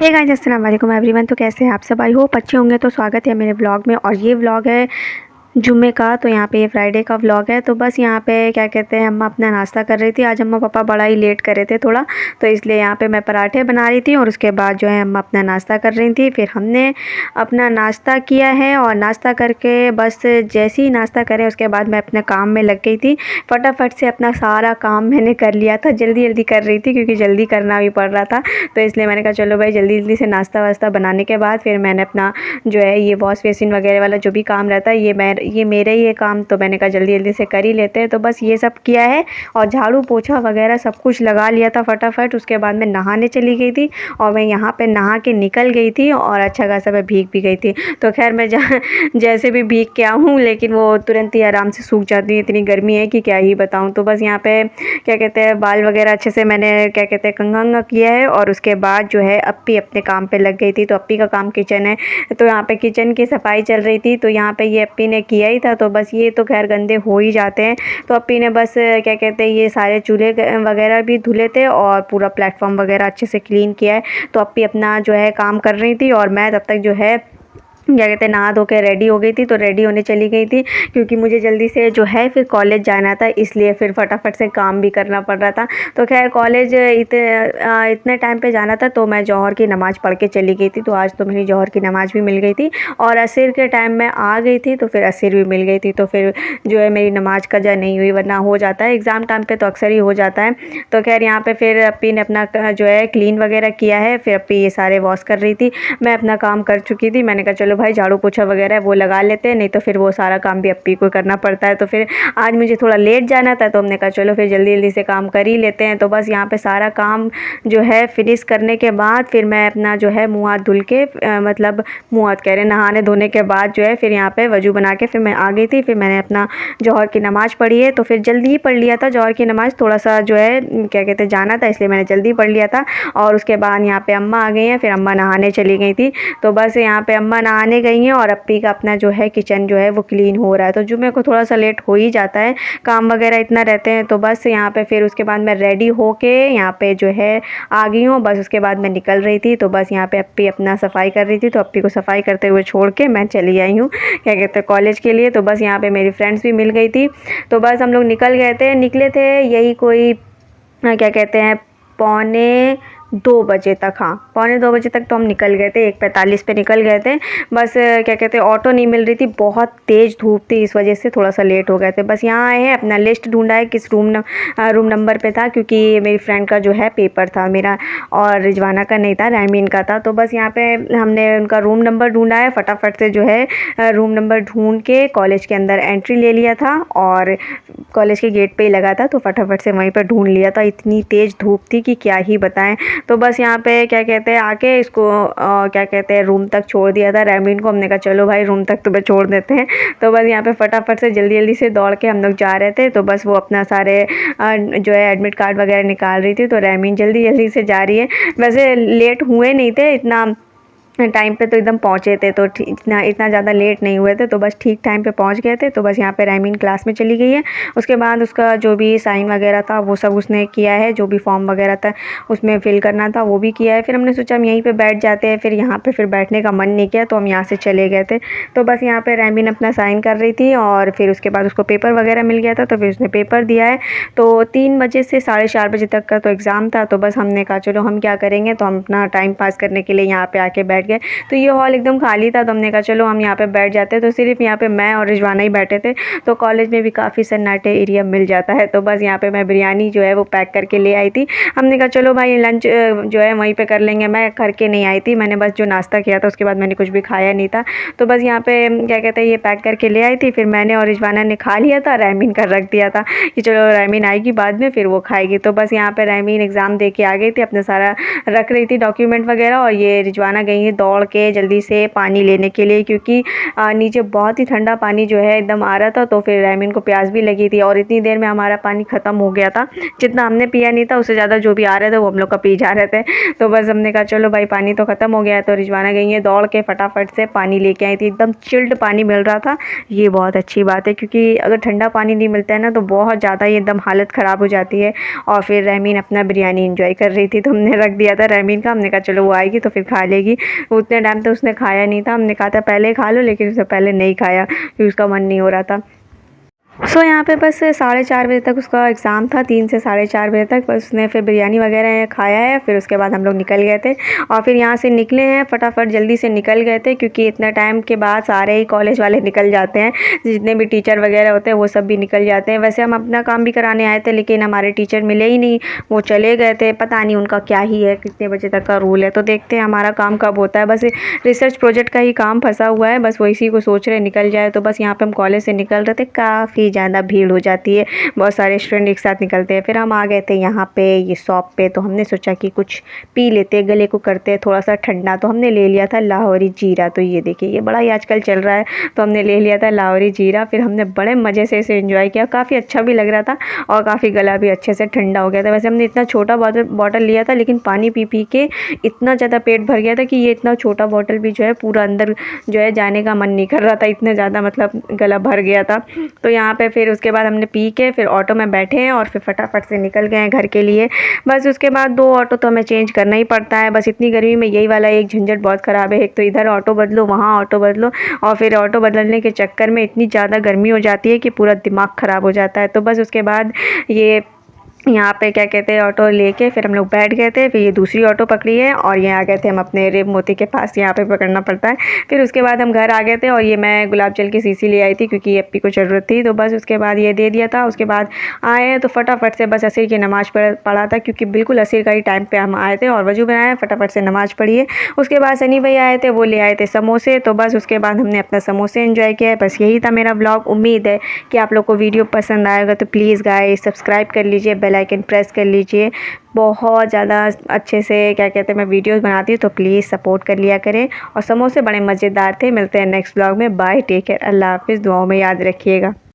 Hey guys, अस्सलाम वालेकुम everyone. तो कैसे हैं आप सब? आई होप अच्छे होंगे। तो स्वागत है मेरे व्लॉग में। और ये व्लॉग है जुम्मे का। तो यहाँ पे ये फ्राइडे का व्लॉग है। तो बस यहाँ पे क्या कहते हैं, अम्मा अपना नाश्ता कर रही थी। आज अम्मा पापा बड़ा ही लेट कर रहे थे थोड़ा, तो इसलिए यहाँ पे मैं पराठे बना रही थी और उसके बाद जो है अम्मा अपना नाश्ता कर रही थी। फिर हमने अपना नाश्ता किया है और नाश्ता करके बस जैसे ही नाश्ता करें उसके बाद मैं अपने काम में लग गई थी। फटाफट से अपना सारा काम मैंने कर लिया था। जल्दी जल्दी कर रही थी क्योंकि जल्दी करना भी पड़ रहा था, तो इसलिए मैंने कहा चलो भाई जल्दी जल्दी से नाश्ता वास्ता बनाने के बाद फिर मैंने अपना जो है ये वॉश बेसिन वगैरह वाला जो भी काम रहता है ये मेरा ही है काम, तो मैंने कहा जल्दी जल्दी से कर ही लेते हैं। तो बस ये सब किया है और झाड़ू पोछा वगैरह सब कुछ लगा लिया था फटाफट। उसके बाद मैं नहाने चली गई थी और मैं यहाँ पे नहा के निकल गई थी और अच्छा खासा मैं भीग भी गई थी। तो खैर मैं जैसे भी भीग के आऊँ लेकिन वो तुरंत ही आराम से सूख जाती है, इतनी गर्मी है कि क्या ही बताऊँ। तो बस यहाँ पे क्या कहते हैं बाल वगैरह अच्छे से मैंने क्या कहते हैं कंघा किया है और उसके बाद जो है अप्पी अपने काम पे लग गई थी। तो अप्पी का काम किचन है, तो यहाँ पे किचन की सफाई चल रही थी। तो यहाँ पे ये अप्पी ने किया ही था, तो बस ये तो खैर गंदे हो ही जाते हैं। तो अप्पी ने बस क्या कहते हैं ये सारे चूल्हे वगैरह भी धुले थे और पूरा प्लेटफॉर्म वगैरह अच्छे से क्लीन किया है। तो अप्पी अपना जो है काम कर रही थी और मैं तब तक जो है क्या कहते हैं नहा धो के रेडी हो गई थी। तो रेडी होने चली गई थी क्योंकि मुझे जल्दी से जो है फिर कॉलेज जाना था, इसलिए फिर फटाफट से काम भी करना पड़ रहा था। तो खैर कॉलेज इतने टाइम पे जाना था, तो मैं जौहर की नमाज़ पढ़ के चली गई थी। तो आज तो मेरी जौहर की नमाज़ भी मिल गई थी और असर के टाइम में आ गई थी, तो फिर असर भी मिल गई थी। तो फिर जो है मेरी नमाज़ कज़ा नहीं हुई, वरना हो जाता है एग्ज़ाम टाइम पर तो अक्सर ही हो जाता है। तो खैर यहाँ पर फिर अप्पी ने अपना जो है क्लीन वगैरह किया है। फिर अप्पी ये सारे वॉश कर रही थी, मैं अपना काम कर चुकी थी। मैंने कहा चलो भाई झाड़ू पोछा वगैरह वो लगा लेते हैं, नहीं तो फिर वो सारा काम भी अप्पी को करना पड़ता है। तो फिर आज मुझे थोड़ा लेट जाना था, तो हमने कहा चलो फिर जल्दी जल्दी से काम कर ही लेते हैं। तो बस यहाँ पे सारा काम जो है फिनिश करने के बाद फिर मैं अपना जो है मुँह हाथ धुल के मतलब मुँह हाथ कह रहे नहाने धोने के बाद जो है फिर यहाँ पे वजू बना के फिर मैं आ गई थी। फिर मैंने अपना जौहर की नमाज़ पढ़ी है, तो फिर जल्दी ही पढ़ लिया था जौहर की नमाज़। थोड़ा सा जो है क्या कहते हैं जाना था, इसलिए मैंने जल्दी पढ़ लिया था। और उसके बाद यहाँ पे अम्मा आ गई हैं, फिर अम्मा नहाने चली गई थी। तो बस यहाँ पे अम्मा नहाने गई हैं और अप्पी का अपना जो है किचन जो है वो क्लीन हो रहा है। तो जुम्मे को थोड़ा सा लेट हो ही जाता है, काम वगैरह इतना रहते हैं। तो बस यहाँ पे फिर उसके बाद मैं रेडी होके यहाँ पे जो है आ गई हूँ। बस उसके बाद मैं निकल रही थी, तो बस यहाँ पे अप्पी अपना सफाई कर रही थी, तो अप्पी को सफाई करते हुए छोड़ के मैं चली आई हूँ क्या कहते हैं कॉलेज के लिए। तो बस यहाँ पे मेरी फ्रेंड्स भी मिल गई थी, तो बस हम लोग निकले थे यही कोई क्या कहते हैं पौने 2 बजे तक। हाँ, पौने 2 बजे तक तो हम निकल गए थे, 1:45 पे निकल गए थे। बस क्या कहते हैं ऑटो नहीं मिल रही थी, बहुत तेज़ धूप थी, इस वजह से थोड़ा सा लेट हो गए थे। बस यहाँ आए हैं, अपना लिस्ट ढूंढा है किस रूम नंबर पे था, क्योंकि मेरी फ्रेंड का जो है पेपर था मेरा और रिजवाना का नहीं था, रायमीन का था। तो बस यहाँ पे हमने उनका रूम नंबर ढूंढा है, फटाफट से जो है रूम नंबर ढूंढ के कॉलेज के अंदर एंट्री ले लिया था और कॉलेज के गेट पे ही लगा था, तो फटाफट से वहीं पर ढूंढ लिया था। इतनी तेज़ धूप थी कि क्या ही बताएं। तो बस यहाँ पे क्या कहते हैं आके इसको क्या कहते हैं रूम तक छोड़ दिया था रायमीन को। हमने कहा चलो भाई रूम तक तुम्हें छोड़ देते हैं। तो बस यहाँ पे फटाफट से जल्दी जल्दी से दौड़ के हम लोग जा रहे थे। तो बस वो अपना सारे जो है एडमिट कार्ड वगैरह निकाल रही थी, तो रायमीन जल्दी जल्दी से जा रही है। वैसे लेट हुए नहीं थे, इतना टाइम पे तो एकदम पहुँचे थे, तो इतना ज़्यादा लेट नहीं हुए थे, तो बस ठीक टाइम पे पहुँच गए थे। तो बस यहाँ पे रायमीन क्लास में चली गई है। उसके बाद उसका जो भी साइन वगैरह था वो सब उसने किया है, जो भी फॉर्म वगैरह था उसमें फ़िल करना था वो भी किया है। फिर हमने सोचा हम यहीं पे बैठ जाते हैं, फिर यहाँ पे फिर बैठने का मन नहीं किया, तो हम यहाँ से चले गए थे। तो बस यहाँ पर रायमीन अपना साइन कर रही थी और फिर उसके बाद उसको पेपर वगैरह मिल गया था, तो फिर उसने पेपर दिया है। तो 3 बजे से 4:30 बजे तक का तो एग्ज़ाम था। तो बस हमने कहा चलो हम क्या करेंगे, तो हम अपना टाइम पास करने के लिए यहाँ पे आके बैठ गए। तो ये हॉल एकदम खाली था, तो हमने कहा चलो हम यहाँ पे बैठ जाते हैं। तो सिर्फ यहाँ पे मैं और रिजवाना ही बैठे थे, तो कॉलेज में भी काफ़ी सन्नाटे एरिया मिल जाता है। तो बस यहाँ पे मैं बिरयानी जो है वो पैक करके ले आई थी। हमने कहा चलो भाई लंच जो है वहीं पे कर लेंगे। मैं करके नहीं आई थी, मैंने बस जो नाश्ता किया था उसके बाद मैंने कुछ भी खाया नहीं था। तो बस यहाँ पे क्या कहते हैं ये पैक करके ले आई थी। फिर मैंने और रिजवाना ने खा लिया था, रायमीन का रख दिया था कि चलो रायमीन आएगी बाद में फिर वो खाएगी। तो बस यहाँ पर रायमीन एग्ज़ाम दे के आ गई थी, अपना सारा रख रही थी डॉक्यूमेंट वगैरह, और ये रिजवाना गई गई दौड़ के जल्दी से पानी लेने के लिए, क्योंकि नीचे बहुत ही ठंडा पानी जो है एकदम आ रहा था। तो फिर रैमिन को प्यास भी लगी थी और इतनी देर में हमारा पानी ख़त्म हो गया था। जितना हमने पिया नहीं था उससे ज़्यादा जो भी आ रहे थे वो हम लोग का पी जा रहे थे। तो बस हमने कहा चलो भाई पानी तो ख़त्म हो गया है। तो रिजवाना गई है दौड़ के फटाफट से पानी लेके आई थी। एकदम चिल्ड पानी मिल रहा था, ये बहुत अच्छी बात है, क्योंकि अगर ठंडा पानी नहीं मिलता है ना तो बहुत ज़्यादा ही एकदम हालत ख़राब हो जाती है। और फिर रहमीन अपना बिरयानी इंजॉय कर रही थी, तो हमने रख दिया था रहमीन का। हमने कहा चलो वो आएगी तो फिर खा लेगी। उतने टाइम तो उसने खाया नहीं था, हमने कहा था पहले खा लो, लेकिन उसने पहले नहीं खाया क्योंकि उसका मन नहीं हो रहा था। यहाँ पे बस 4:30 बजे तक उसका एग्ज़ाम था, 3 से 4:30 बजे तक। बस उसने फिर बिरयानी वगैरह खाया है, फिर उसके बाद हम लोग निकल गए थे। और फिर यहाँ से निकले हैं फटाफट जल्दी से निकल गए थे, क्योंकि इतने टाइम के बाद सारे ही कॉलेज वाले निकल जाते हैं, जितने भी टीचर वगैरह होते हैं वो सब भी निकल जाते हैं। वैसे हम अपना काम भी कराने आए थे, लेकिन हमारे टीचर मिले ही नहीं, वो चले गए थे। पता नहीं उनका क्या ही है, कितने बजे तक का रूल है। तो देखते हैं हमारा काम कब होता है। बस रिसर्च प्रोजेक्ट का ही काम फंसा हुआ है, बस वो इसी को सोच रहे निकल जाए। तो बस यहाँ पे हम कॉलेज से निकल रहे थे, काफ़ी ज़्यादा भीड़ हो जाती है, बहुत सारे स्टूडेंट एक साथ निकलते हैं। फिर हम आ गए थे यहाँ पे ये शॉप पे, तो हमने सोचा कि कुछ पी लेते, गले को करते थोड़ा सा ठंडा। तो हमने ले लिया था लाहौरी जीरा। तो ये देखिए ये बड़ा ही आजकल चल रहा है, तो हमने ले लिया था लाहौरी जीरा। फिर हमने बड़े मज़े से इसे एंजॉय किया, काफ़ी अच्छा भी लग रहा था और काफ़ी गला भी अच्छे से ठंडा हो गया था। वैसे हमने इतना छोटा बॉटल लिया था, लेकिन पानी पी पी के इतना ज़्यादा पेट भर गया था कि ये इतना छोटा बॉटल भी जो है पूरा अंदर जो है जाने का मन नहीं कर रहा था, इतने ज़्यादा मतलब गला भर गया था। तो यहाँ पे फिर उसके बाद हमने पी के फिर ऑटो में बैठे हैं और फिर फटाफट से निकल गए हैं घर के लिए। बस उसके बाद 2 ऑटो तो हमें चेंज करना ही पड़ता है, बस इतनी गर्मी में यही वाला एक झंझट बहुत ख़राब है। एक तो इधर ऑटो बदलो, वहाँ ऑटो बदलो, और फिर ऑटो बदलने के चक्कर में इतनी ज़्यादा गर्मी हो जाती है कि पूरा दिमाग ख़राब हो जाता है। तो बस उसके बाद ये यहाँ पे क्या कहते हैं ऑटो लेके फिर हम लोग बैठ गए थे। फिर ये दूसरी ऑटो पकड़ी है और ये आ गए थे हम अपने रेब मोती के पास, यहाँ पे पकड़ना पड़ता है। फिर उसके बाद हम घर आ गए थे और ये मैं गुलाब जल की शीशी ले आई थी, क्योंकि अप्पी को ज़रूरत थी। तो बस उसके बाद ये दे दिया था। उसके बाद आए हैं तो फटाफट से बस असर की नमाज़ पढ़ा था, क्योंकि बिल्कुल असर का ही टाइम पर हम आए थे और वजू बनाया, फटाफट से नमाज़ पढ़ी है। उसके बाद सनी भैया आए थे, वो ले आए थे समोसे। तो बस उसके बाद हमने अपना समोसे एंजॉय किया है। बस यही था मेरा ब्लॉग। उम्मीद है कि आप लोग को वीडियो पसंद आएगा, तो प्लीज़ गाइस सब्सक्राइब कर लीजिए, बेल आइकन प्रेस कर लीजिए। बहुत ज़्यादा अच्छे से क्या कहते हैं मैं वीडियोस बनाती हूँ, तो प्लीज़ सपोर्ट कर लिया करें। और समोसे बड़े मज़ेदार थे। मिलते हैं नेक्स्ट ब्लॉग में। बाय, टेक केयर, अल्लाह हाफ़िज़। दुआओं में याद रखिएगा।